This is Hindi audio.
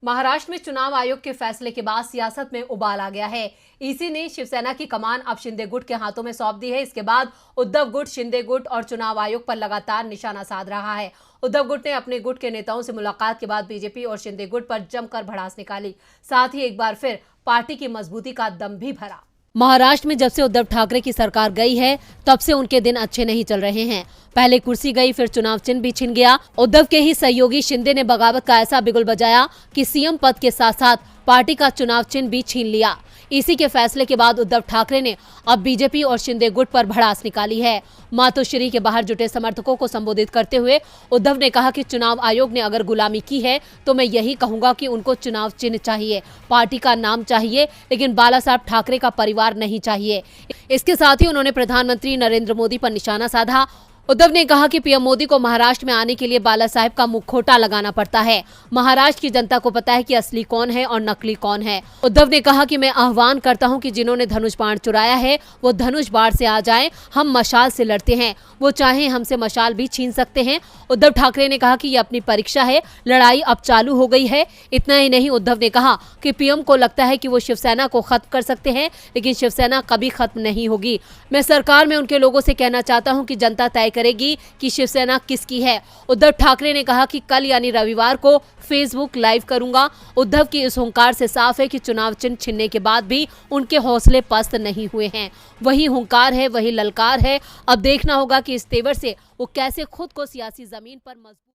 महाराष्ट्र में चुनाव आयोग के फैसले के बाद सियासत में उबाल आ गया है। ईसी ने शिवसेना की कमान अब शिंदे गुट के हाथों में सौंप दी है। इसके बाद उद्धव गुट, शिंदे गुट और चुनाव आयोग पर लगातार निशाना साध रहा है। उद्धव गुट ने अपने गुट के नेताओं से मुलाकात के बाद बीजेपी और शिंदे गुट पर जमकर भड़ास निकाली। साथ ही एक बार फिर पार्टी की मजबूती का दम भी भरा। महाराष्ट्र में जब से उद्धव ठाकरे की सरकार गई है तब से उनके दिन अच्छे नहीं चल रहे हैं। पहले कुर्सी गई, फिर चुनाव चिन्ह भी छिन गया। उद्धव के ही सहयोगी शिंदे ने बगावत का ऐसा बिगुल बजाया कि सीएम पद के साथ साथ पार्टी का चुनाव चिन्ह भी छीन लिया। इसी के फैसले के बाद उद्धव ठाकरे ने अब बीजेपी और शिंदे गुट पर भड़ास निकाली है। मातोश्री के बाहर जुटे समर्थकों को संबोधित करते हुए उद्धव ने कहा कि चुनाव आयोग ने अगर गुलामी की है तो मैं यही कहूंगा कि उनको चुनाव चिन्ह चाहिए, पार्टी का नाम चाहिए, लेकिन बाला साहब ठाकरे का परिवार नहीं चाहिए। इसके साथ ही उन्होंने प्रधानमंत्री नरेंद्र मोदी पर निशाना साधा। उद्धव ने कहा कि पीएम मोदी को महाराष्ट्र में आने के लिए बाला साहेब का मुखौटा लगाना पड़ता है। महाराष्ट्र की जनता को पता है कि असली कौन है और नकली कौन है। उद्धव ने कहा कि मैं आह्वान करता हूं कि जिन्होंने धनुष बाण चुराया है वो धनुष बाण से आ जाएं। हम मशाल से लड़ते हैं, वो चाहे हमसे मशाल भी छीन सकते हैं। उद्धव ठाकरे ने कहा कि ये अपनी परीक्षा है, लड़ाई अब चालू हो गई है। इतना ही नहीं, उद्धव ने कहा कि पीएम को लगता है कि वो शिवसेना को खत्म कर सकते हैं, लेकिन शिवसेना कभी खत्म नहीं होगी। मैं सरकार में उनके लोगों से कहना चाहता हूं कि जनता तय करेगी कि शिवसेना किसकी है। उद्धव ठाकरे ने कहा कि कल यानी रविवार को फेसबुक लाइव करूंगा। उद्धव की इस हुंकार से साफ है कि चुनाव चिन्ह छिनने के बाद भी उनके हौसले पस्त नहीं हुए हैं। वही हुंकार है, वही ललकार है। अब देखना होगा कि इस तेवर से वो कैसे खुद को सियासी जमीन पर मजबूत